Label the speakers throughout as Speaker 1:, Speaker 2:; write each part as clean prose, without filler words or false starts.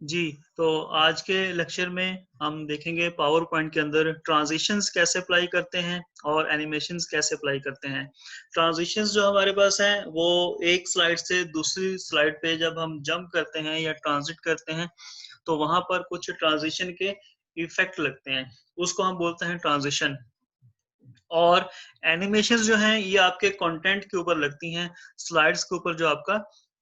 Speaker 1: जी, तो आज के लेक्चर में हम देखेंगे पावर पॉइंट के अंदर ट्रांजिशंस कैसे अप्लाई करते हैं और एनिमेशंस कैसे अप्लाई करते हैं। ट्रांजिशंस जो हमारे पास हैं वो एक स्लाइड से दूसरी स्लाइड पे जब हम जंप करते हैं या ट्रांजिट करते हैं तो वहाँ पर कुछ ट्रांजिशन के इफेक्ट लगते हैं, उसको हम बोलते हैं ट्रांजिशन। और एनिमेशंस जो हैं ये आपके कंटेंट के ऊपर लगती हैं, स्लाइड्स के ऊपर जो आपका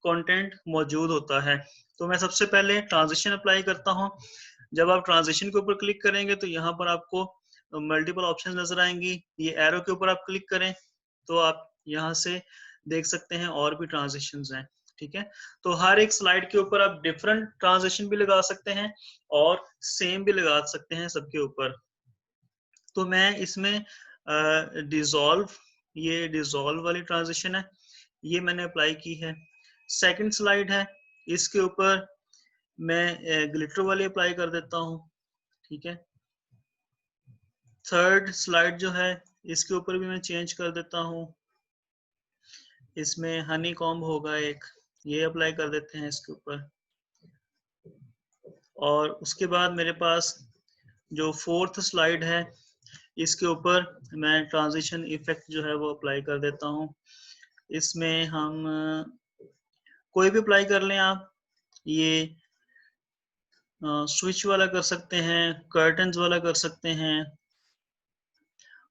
Speaker 1: कंटेंट मौजूद होता है। तो मैं सबसे पहले ट्रांजिशन अप्लाई करता हूँ। जब आप ट्रांजिशन के ऊपर क्लिक करेंगे तो यहाँ पर आपको मल्टीपल ऑप्शन नजर आएंगी। ये एरो के ऊपर आप क्लिक करें तो आप यहाँ से देख सकते हैं और भी ट्रांजिशंस हैं। ठीक है, तो हर एक स्लाइड के ऊपर आप डिफरेंट ट्रांजिशन भी लगा सकते हैं और सेम भी लगा सकते हैं सबके ऊपर। तो मैं इसमें डिसॉल्व, ये डिसॉल्व वाली ट्रांजिशन है, ये मैंने अप्लाई की है। सेकंड स्लाइड है, इसके ऊपर मैं ग्लिटर वाली अप्लाई कर देता हूँ। ठीक है, थर्ड स्लाइड जो है इसके ऊपर भी मैं चेंज कर देता हूँ। इसमें हनी कॉम्ब होगा एक, ये अप्लाई कर देते हैं इसके ऊपर। और उसके बाद मेरे पास जो फोर्थ स्लाइड है इसके ऊपर मैं ट्रांजिशन इफेक्ट जो है वो अप्लाई कर देता हूँ। इसमें हम कोई भी अप्लाई कर लें आप, ये स्विच वाला कर सकते हैं, कर्टन्स वाला कर सकते हैं,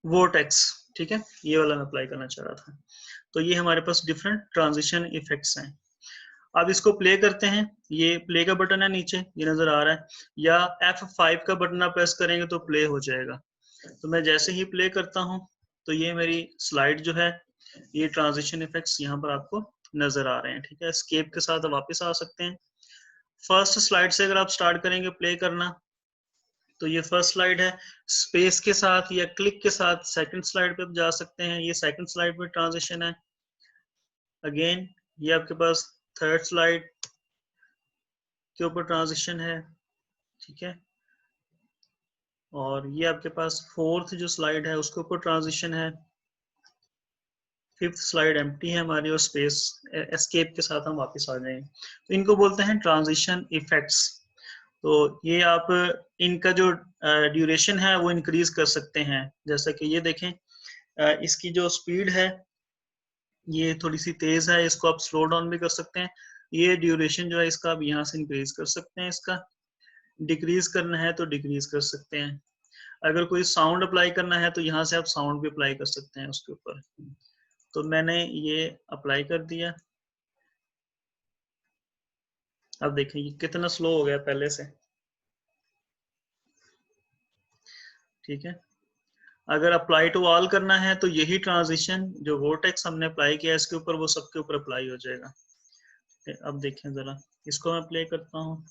Speaker 1: वोर्टेक्स। ठीक है, ये वाला मैं अप्लाई करना चाह रहा था। तो ये हमारे पास डिफरेंट ट्रांजिशन इफेक्ट्स हैं। अब इसको प्ले करते हैं। ये प्ले का बटन है नीचे, ये नजर आ रहा है, या F5 का बटन आप प्रेस करेंगे तो प्ले हो जाएगा। तो मैं जैसे ही प्ले करता हूं तो ये मेरी स्लाइड जो है, ये ट्रांजिशन इफेक्ट्स यहाँ पर आपको नजर आ रहे हैं। ठीक है, एस्केप के साथ वापस आ सकते हैं। फर्स्ट स्लाइड से अगर आप स्टार्ट करेंगे प्ले करना तो ये फर्स्ट स्लाइड है, स्पेस के साथ या क्लिक के साथ सेकंड स्लाइड पे जा सकते हैं। ये सेकंड स्लाइड पे ट्रांजिशन है। अगेन ये आपके पास थर्ड स्लाइड के ऊपर ट्रांजिशन है। ठीक है, और ये आपके पास फोर्थ जो स्लाइड है उसके ऊपर ट्रांजिशन है। फिफ्थ स्लाइड एम्प्टी है हमारी और स्पेस एस्केप के साथ हम वापस आ जाएंगे। तो इनको बोलते हैं ट्रांजिशन इफेक्ट्स। तो ये आप इनका जो ड्यूरेशन है वो इंक्रीज कर सकते हैं। जैसा कि ये देखें, इसकी जो स्पीड है ये थोड़ी सी तेज है, इसको आप स्लो डाउन भी कर सकते हैं। ये ड्यूरेशन जो है इसका आप यहाँ से इंक्रीज कर सकते हैं, इसका डिक्रीज करना है तो डिक्रीज कर सकते हैं। अगर कोई साउंड अप्लाई करना है तो यहाँ से आप साउंड भी अप्लाई कर सकते हैं उसके ऊपर। तो मैंने ये अप्लाई कर दिया। अब देखिए ये कितना स्लो हो गया पहले से। ठीक है, अगर अप्लाई टू ऑल करना है तो यही ट्रांजिशन जो वोर्टेक्स हमने अप्लाई किया इसके ऊपर वो सबके ऊपर अप्लाई हो जाएगा। अब देखें जरा, इसको मैं प्ले करता हूँ।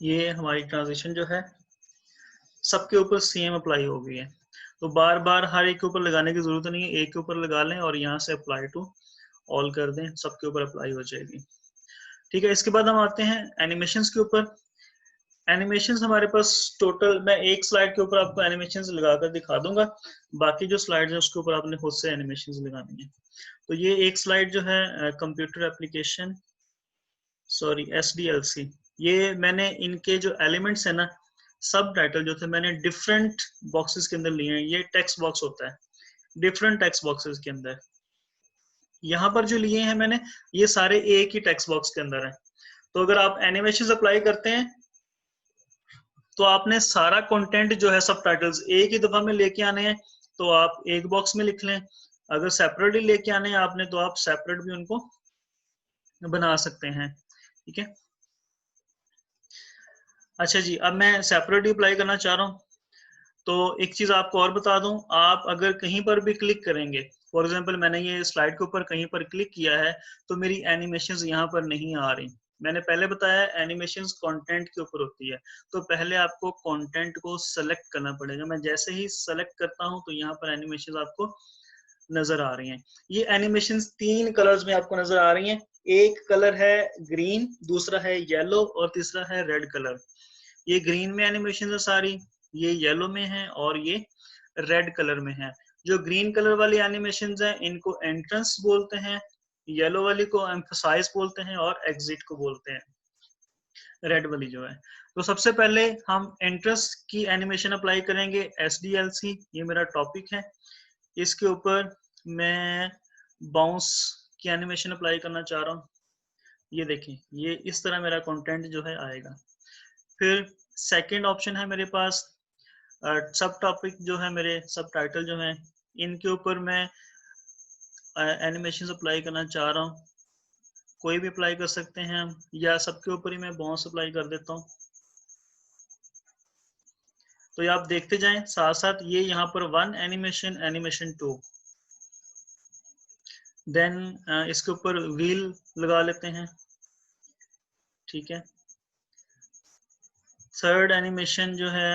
Speaker 1: ये हमारी ट्रांजिशन जो है सबके ऊपर सेम अप्लाई हो गई है। तो बार बार हर एक के ऊपर लगाने की जरूरत नहीं है, एक के ऊपर लगा लें और यहाँ से अप्लाई टू ऑल कर दें, सबके ऊपर अप्लाई हो जाएगी। ठीक है, इसके बाद हम आते हैं एनिमेशंस के ऊपर। एनिमेशंस हमारे पास टोटल, मैं एक स्लाइड के ऊपर आपको एनिमेशंस लगाकर दिखा दूंगा, बाकी जो स्लाइड है उसके ऊपर आपने खुद से एनिमेशंस लगानी है। तो ये एक स्लाइड जो है कंप्यूटर एप्लीकेशन, सॉरी SDLC, ये मैंने इनके जो एलिमेंट्स है ना, सब टाइटल जो थे मैंने डिफरेंट बॉक्सेस के अंदर लिए हैं। ये टेक्स्ट बॉक्स होता है, डिफरेंट टेक्स्ट बॉक्सेस के अंदर यहाँ पर जो लिए हैं मैंने, ये सारे एक ही टेक्स्ट बॉक्स के अंदर है। तो अगर आप एनिमेशन अप्लाई करते हैं तो आपने सारा कंटेंट जो है सब टाइटल्स एक ही दफा में लेके आने हैं, तो आप एक बॉक्स में लिख लें। अगर सेपरेटली लेके आने हैं आपने तो आप सेपरेट भी उनको बना सकते हैं। ठीक है, अच्छा जी, अब मैं सेपरेटली अप्लाई करना चाह रहा हूँ। तो एक चीज आपको और बता दूं, आप अगर कहीं पर भी क्लिक करेंगे, फॉर एग्जांपल मैंने ये स्लाइड के ऊपर कहीं पर क्लिक किया है तो मेरी एनिमेशंस यहाँ पर नहीं आ रही। मैंने पहले बताया एनिमेशंस कंटेंट के ऊपर होती है, तो पहले आपको कंटेंट को सेलेक्ट करना पड़ेगा। मैं जैसे ही सेलेक्ट करता हूँ तो यहाँ पर एनिमेशंस आपको नजर आ रही हैं। ये एनिमेशंस तीन कलर्स में आपको नजर आ रही हैं। एक कलर है ग्रीन, दूसरा है येलो और तीसरा है रेड कलर। ये ग्रीन में एनिमेशन है सारी, ये येलो में है और ये रेड कलर में है। जो ग्रीन कलर वाली एनिमेशन है इनको एंट्रेंस बोलते हैं येलो वाली को एम्फसाइज बोलते हैं और एग्जिट को बोलते हैं, रेड वाली जो है। तो सबसे पहले हम एंट्रेंस की एनिमेशन अप्लाई करेंगे, SDLC, ये मेरा टॉपिक है। इसके ऊपर मैं बाउंस की एनिमेशन अप्लाई करना चाह रहा हूँ। ये देखें, ये इस तरह मेरा कंटेंट जो है आएगा। फिर सेकंड ऑप्शन है मेरे पास सब टॉपिक जो है, मेरे सब टाइटल जो है, इनके ऊपर मैं एनिमेशन अप्लाई करना चाह रहा हूँ। कोई भी अप्लाई कर सकते हैं हम, या सबके ऊपर ही मैं बाउंस अप्लाई कर देता हूँ। तो ये आप देखते जाएं साथ साथ, ये यहाँ पर 1 एनिमेशन, एनिमेशन 2, देन इसके ऊपर व्हील लगा लेते हैं, ठीक है। थर्ड एनिमेशन जो है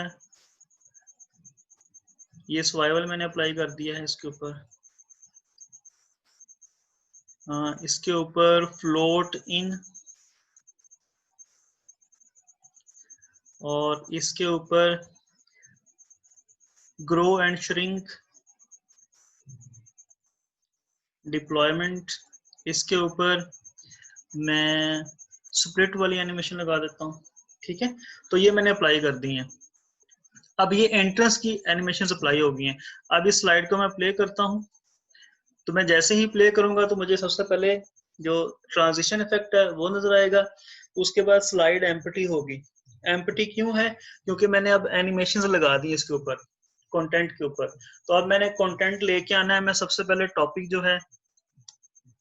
Speaker 1: ये सर्वाइवल मैंने अप्लाई कर दिया है इसके ऊपर। इसके ऊपर फ्लोट इन, और इसके ऊपर ग्रो एंड श्रिंक, डिप्लॉयमेंट। इसके ऊपर मैं स्प्लिट वाली एनिमेशन लगा देता हूँ, ठीक है। तो ये मैंने अप्लाई कर दी है। अब ये एंट्रेंस की एनिमेशन अप्लाई हो गई हैं। अब इस स्लाइड को मैं प्ले करता हूँ। तो मैं जैसे ही प्ले करूंगा तो मुझे सबसे पहले जो ट्रांजिशन इफेक्ट है वो नजर आएगा। उसके बाद स्लाइड एम्प्टी होगी। एम्प्टी क्यों है? क्योंकि मैंने अब एनिमेशन लगा दी इसके ऊपर, कंटेंट के ऊपर। तो अब मैंने कंटेंट लेके आना है। मैं सबसे पहले टॉपिक जो है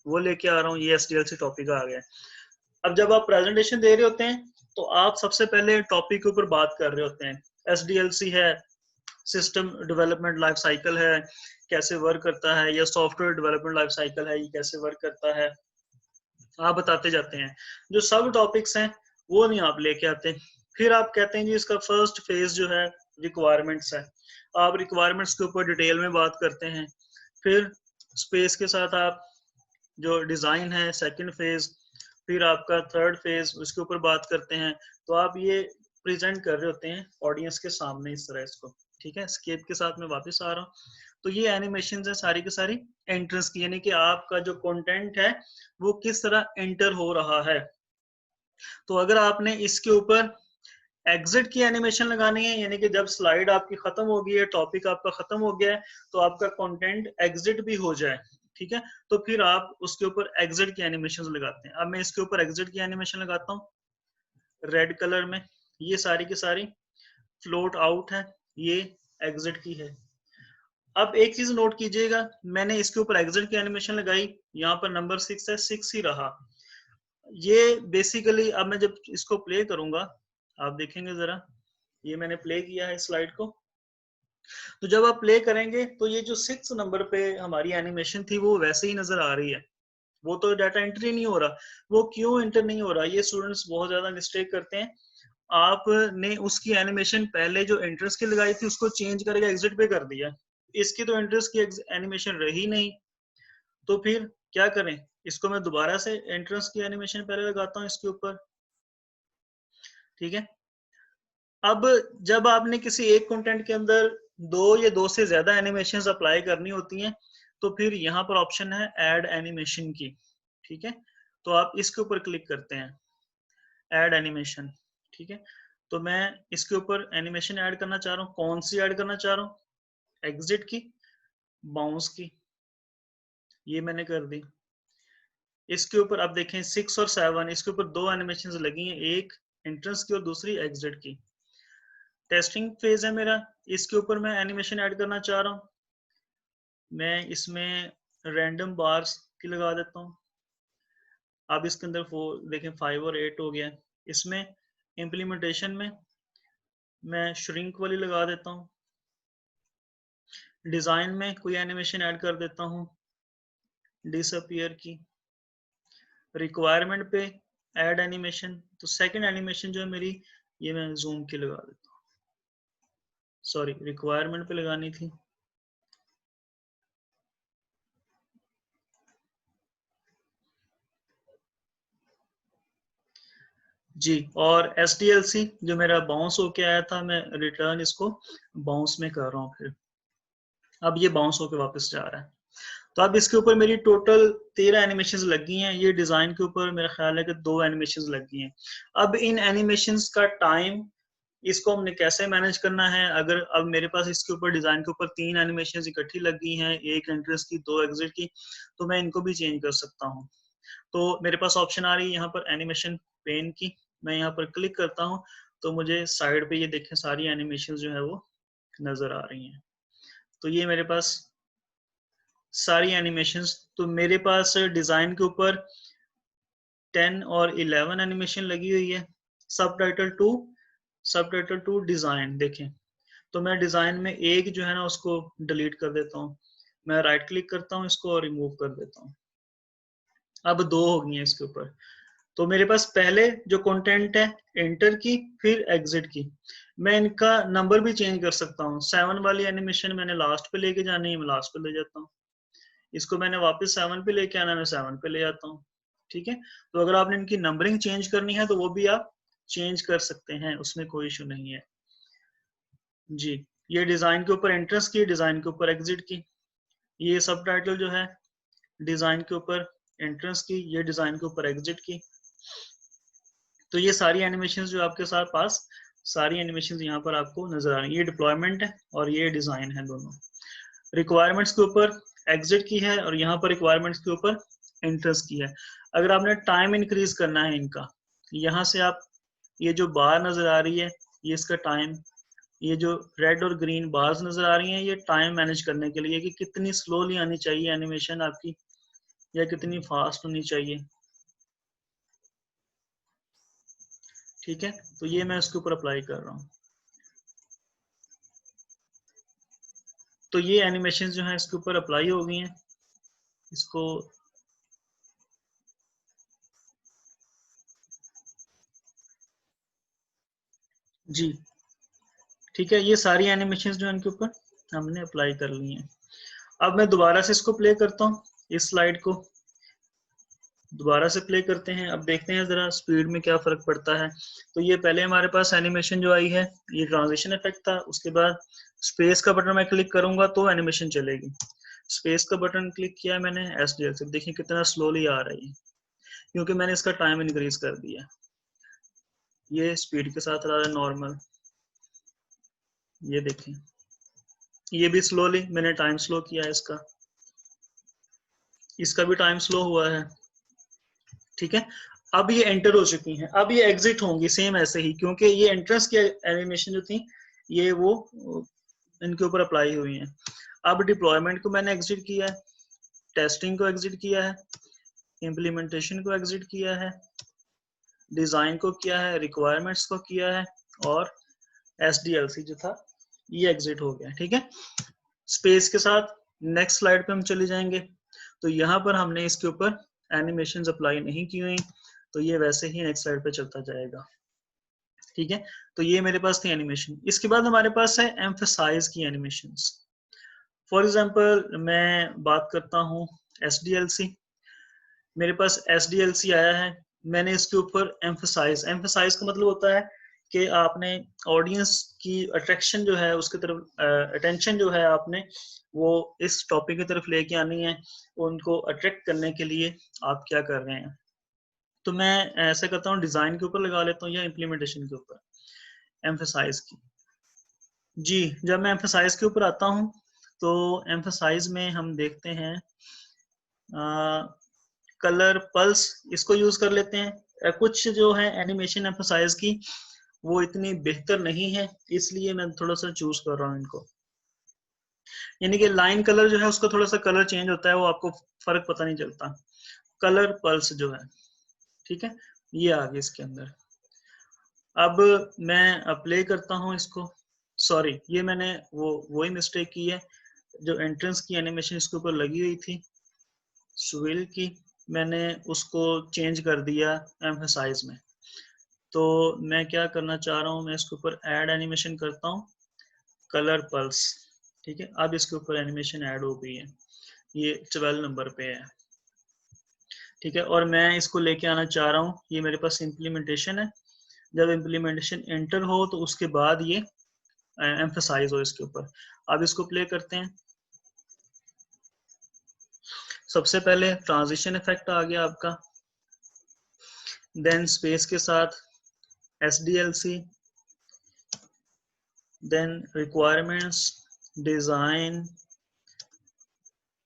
Speaker 1: वो लेके आ रहा हूँ। ये SDLC टॉपिक आ गया। अब जब आप प्रेजेंटेशन दे रहे होते हैं तो आप सबसे पहले टॉपिक के ऊपर बात कर रहे होते हैं। SDLC है, सिस्टम डेवलपमेंट लाइफ साइकिल है, कैसे वर्क करता है, या सॉफ्टवेयर डेवलपमेंट लाइफ साइकिल है, ये कैसे वर्क करता है, आप बताते जाते हैं। जो सब टॉपिक्स हैं वो नहीं आप लेके आते। फिर आप कहते हैं जी इसका फर्स्ट फेज जो है रिक्वायरमेंट्स है। आप रिक्वायरमेंट्स के ऊपर डिटेल में बात करते हैं। फिर स्पेस के साथ आप जो डिजाइन है सेकंड फेज, फिर आपका थर्ड फेज, उसके ऊपर बात करते हैं। तो आप ये प्रेजेंट कर रहे होते हैं ऑडियंस के सामने इस तरह इसको, ठीक है। स्केप के साथ मैं वापस आ रहा हूँ। तो ये एनिमेशन है सारी की सारी एंट्रेंस की, यानी कि आपका जो कंटेंट है वो किस तरह एंटर हो रहा है। तो अगर आपने इसके ऊपर एग्जिट की एनिमेशन लगानी है, यानी कि जब स्लाइड आपकी खत्म हो गई है, टॉपिक आपका खत्म हो गया है, तो आपका कंटेंट एग्जिट भी हो जाए, ठीक है, तो फिर आप उसके ऊपर एग्जिट की एनिमेशन लगाते हैं। अब मैं इसके ऊपर एग्जिट की एनिमेशन लगाता हूँ रेड कलर में। ये सारी की सारी फ्लोट आउट है, ये एग्जिट की है। अब एक चीज नोट कीजिएगा, मैंने इसके ऊपर एग्जिट की एनिमेशन लगाई, यहाँ पर नंबर 6 है, 6 ही रहा। ये बेसिकली अब मैं जब इसको प्ले करूंगा, आप देखेंगे जरा, ये मैंने प्ले किया है स्लाइड को। तो जब आप प्ले करेंगे तो ये जो 6 नंबर पे हमारी एनिमेशन थी वो वैसे ही नजर आ रही है। वो तो डाटा एंट्री नहीं हो रहा। वो क्यों एंटर नहीं हो रहा? ये स्टूडेंट्स बहुत ज्यादा मिस्टेक करते हैं। आपने उसकी एनिमेशन पहले जो एंट्रेंस की लगाई थी उसको चेंज करके एग्जिट पे कर दिया। इसकी तो एंट्रेंस की एनिमेशन रही नहीं, तो फिर क्या करें? इसको मैं दोबारा से एंट्रेंस की एनिमेशन पहले लगाता हूँ इसके ऊपर, ठीक है। अब जब आपने किसी एक कंटेंट के अंदर 2 या 2 से ज्यादा एनिमेशन अप्लाई करनी होती हैं, तो फिर यहाँ पर ऑप्शन है ऐड एनिमेशन की, ठीक है। तो आप इसके ऊपर क्लिक करते हैं, ऐड एनिमेशन, ठीक है। तो मैं इसके ऊपर एनिमेशन ऐड करना चाह रहा हूँ। कौन सी ऐड करना चाह रहा हूँ? एग्जिट की, बाउंस की, ये मैंने कर दी। इसके ऊपर अब देखें 6 और 7, इसके ऊपर 2 एनिमेशन लगी हैं, एक एंट्रेंस की और दूसरी एग्जिट की। टेस्टिंग फेज है मेरा, इसके ऊपर मैं एनिमेशन ऐड करना चाह रहा हूँ। मैं इसमें रैंडम बार्स की लगा देता हूँ। अब इसके अंदर 4 देखें 5 और 8 हो गया। इसमें इम्प्लीमेंटेशन में मैं श्रिंक वाली लगा देता हूँ। डिजाइन में कोई एनिमेशन ऐड कर देता हूँ, डिसअपीयर की। रिक्वायरमेंट पे ऐड एनिमेशन, तो सेकंड एनिमेशन जो है मेरी, ये मैं जूम की लगा देता हूँ। सॉरी, रिक्वायरमेंट पे लगानी थी। जी, और SDLC जो मेरा बाउंस होके आया था, मैं रिटर्न इसको बाउंस में कर रहा हूँ। फिर अब ये बाउंस होके वापस जा रहा है। तो अब इसके ऊपर मेरी टोटल 13 एनिमेशंस लगी हैं। ये डिजाइन के ऊपर मेरा ख्याल है कि 2 एनिमेशंस लगी हैं। अब इन एनिमेशंस का टाइम इसको हमने कैसे मैनेज करना है। अगर अब मेरे पास इसके ऊपर डिजाइन के ऊपर 3 एनिमेशंस इकट्ठी लगी हैं, एक एंट्रेंस की 2 एग्जिट की, तो मैं इनको भी चेंज कर सकता हूँ। तो मेरे पास ऑप्शन आ रही है यहाँ पर एनिमेशन पेन की। मैं यहाँ पर क्लिक करता हूँ तो मुझे साइड पे ये देखें सारी एनिमेशन जो है वो नजर आ रही हैं। तो ये मेरे पास सारी एनिमेशंस, तो मेरे पास डिजाइन के ऊपर 10 और 11 एनिमेशन लगी हुई है। सब टाइटल टू डिजाइन देखें, तो मैं डिजाइन में एक जो है ना उसको डिलीट कर देता हूँ। मैं राइट क्लिक करता हूँ इसको और रिमूव कर देता हूँ। अब 2 हो गई हैं इसके ऊपर। तो मेरे पास पहले जो कंटेंट है एंटर की, फिर एग्जिट की, मैं इनका नंबर भी चेंज कर सकता हूँ। 7 वाली एनिमेशन मैंने लास्ट पे लेके जानी है, मैं लास्ट पे ले जाता हूँ। इसको मैंने वापस 7 पे लेके आना है, मैं 7 पे ले जाता हूँ। ठीक है, तो अगर आपने इनकी नंबरिंग चेंज करनी है तो वो भी आप चेंज कर सकते हैं, उसमें कोई इशू नहीं है जी। ये डिजाइन के ऊपर एंट्रेंस की, डिजाइन के ऊपर एग्जिट की। ये सब टाइटल जो है डिजाइन के ऊपर एंट्रेंस की, ये डिजाइन के ऊपर एग्जिट की। तो ये सारी एनिमेशन जो आपके साथ पास सारी एनिमेशन यहाँ पर आपको नजर आ रही है। ये डिप्लॉयमेंट है और ये डिजाइन है, दोनों। रिक्वायरमेंट्स के ऊपर एग्जिट की है और यहाँ पर रिक्वायरमेंट्स के ऊपर एंट्रेंस की है। अगर आपने टाइम इंक्रीज करना है इनका, यहाँ से आप ये जो बार नजर आ रही है ये इसका टाइम, ये जो रेड और ग्रीन बार्स नजर आ रही हैं ये टाइम मैनेज करने के लिए कि कितनी स्लोली आनी चाहिए एनिमेशन आपकी या कितनी फास्ट होनी चाहिए। ठीक है, तो ये मैं इसके ऊपर अप्लाई कर रहा हूँ। तो ये एनिमेशन जो है इसके ऊपर अप्लाई हो गई हैं। इसको जी ठीक है, ये सारी एनिमेशन जो है इनके ऊपर हमने अप्लाई कर ली हैं। अब मैं दोबारा से इसको प्ले करता हूँ, इस स्लाइड को दोबारा से प्ले करते हैं। अब देखते हैं जरा स्पीड में क्या फर्क पड़ता है। तो ये पहले हमारे पास एनिमेशन जो आई है ये ट्रांजिशन इफेक्ट था, उसके बाद स्पेस का बटन मैं क्लिक करूंगा तो एनिमेशन चलेगी। स्पेस का बटन क्लिक किया मैंने, एसडीएल से देखिए कितना स्लोली आ रही है क्योंकि मैंने इसका टाइम इंक्रीज कर दिया। ये स्पीड के साथ आ रहा है नॉर्मल, ये देखें ये भी स्लोली, मैंने टाइम स्लो किया है इसका, इसका भी टाइम स्लो हुआ है। ठीक है, अब ये एंटर हो चुकी हैं, अब ये एग्जिट होंगी सेम ऐसे ही, क्योंकि ये एंट्रेंस की एनिमेशन जो थी ये वो इनके ऊपर अप्लाई हुई हैं। अब डिप्लॉयमेंट को मैंने एग्जिट किया है, टेस्टिंग को एग्जिट किया है, इम्प्लीमेंटेशन को एग्जिट किया है, डिजाइन को किया है, रिक्वायरमेंट्स को किया है और एसडीएलसी जो था ये एग्जिट हो गया। ठीक है, स्पेस के साथ नेक्स्ट स्लाइड पे हम चले जाएंगे। तो यहाँ पर हमने इसके ऊपर एनिमेशन अप्लाई नहीं की हुई, तो ये वैसे ही नेक्स्ट स्लाइड पे चलता जाएगा। ठीक है, तो ये मेरे पास थी एनिमेशन। इसके बाद हमारे पास है एम्फसाइज की एनिमेशंस। फॉर एग्जांपल मैं बात करता हूँ एसडीएलसी। मेरे पास एसडीएलसी आया है, मैंने इसके ऊपर एम्फसाइज का मतलब होता है कि आपने ऑडियंस की अट्रैक्शन जो है उसकी तरफ अटेंशन जो है आपने वो इस टॉपिक की तरफ लेके आनी है, उनको अट्रैक्ट करने के लिए आप क्या कर रहे हैं। तो मैं ऐसा करता हूँ डिजाइन के ऊपर लगा लेता हूँ या इम्प्लीमेंटेशन के ऊपर एम्फसाइज की। जी, जब मैं एम्फसाइज के ऊपर आता हूँ तो एम्फसाइज में हम देखते हैं कलर पल्स, इसको यूज कर लेते हैं। कुछ जो है एनिमेशन एम्फसाइज की वो इतनी बेहतर नहीं है, इसलिए मैं थोड़ा सा चूज कर रहा हूँ इनको। यानी कि लाइन कलर जो है उसका थोड़ा सा कलर चेंज होता है, वो आपको फर्क पता नहीं चलता। कलर पल्स जो है, ठीक है, ये आ गया इसके अंदर। अब मैं प्ले करता हूँ इसको। सॉरी, ये मैंने वही मिस्टेक की है जो एंट्रेंस की एनिमेशन इसके ऊपर लगी हुई थी स्विल की, मैंने उसको चेंज कर दिया एम्फसाइज में। तो मैं क्या करना चाह रहा हूँ, मैं इसके ऊपर ऐड एनिमेशन करता हूँ कलर पल्स। ठीक है, अब इसके ऊपर एनिमेशन ऐड हो गई है, ये 12 नंबर पे है। ठीक है, और मैं इसको लेके आना चाह रहा हूँ, ये मेरे पास इम्प्लीमेंटेशन है। जब इम्प्लीमेंटेशन एंटर हो तो उसके बाद ये एम्फसाइज हो इसके ऊपर। अब इसको प्ले करते हैं। सबसे पहले ट्रांजिशन इफेक्ट आ गया आपका, देन स्पेस के साथ SDLC, then requirements, design,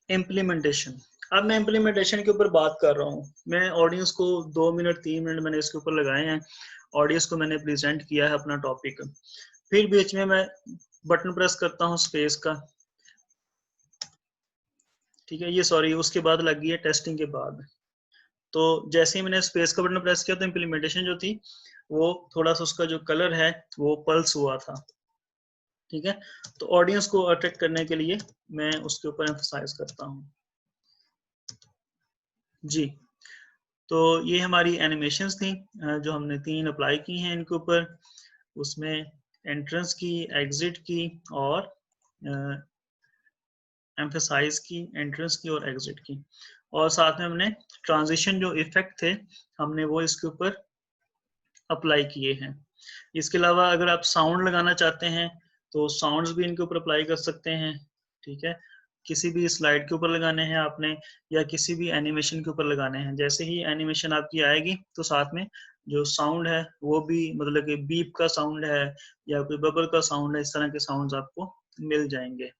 Speaker 1: implementation. अब मैं इम्प्लीमेंटेशन के ऊपर बात कर रहा हूँ। मैं ऑडियंस को 2 मिनट 3 मिनट मैंने इसके ऊपर लगाए हैं, ऑडियंस को मैंने प्रेजेंट किया है अपना टॉपिक, फिर बीच में मैं बटन प्रेस करता हूँ स्पेस का, ठीक है, ये सॉरी उसके बाद लग गई है टेस्टिंग के बाद। तो जैसे ही मैंने स्पेस का बटन प्रेस किया तो इम्प्लीमेंटेशन जो थी वो थोड़ा सा उसका जो कलर है वो पल्स हुआ था, ठीक है। तो ऑडियंस को अट्रैक्ट करने के लिए मैं उसके ऊपर एम्फसाइज करता हूँ जी। तो ये हमारी एनिमेशंस थी जो हमने 3 अप्लाई की हैं इनके ऊपर, उसमें एंट्रेंस की, एग्जिट की और एम्फसाइज की, एंट्रेंस की और एग्जिट की, और साथ में हमने ट्रांजिशन जो इफेक्ट थे हमने वो इसके ऊपर अप्लाई किए हैं। इसके अलावा अगर आप साउंड लगाना चाहते हैं तो साउंड्स भी इनके ऊपर अप्लाई कर सकते हैं, ठीक है। किसी भी स्लाइड के ऊपर लगाने हैं आपने या किसी भी एनिमेशन के ऊपर लगाने हैं, जैसे ही एनिमेशन आपकी आएगी तो साथ में जो साउंड है वो भी, मतलब कि बीप का साउंड है या कोई बबल का साउंड है, इस तरह के साउंड्स आपको मिल जाएंगे।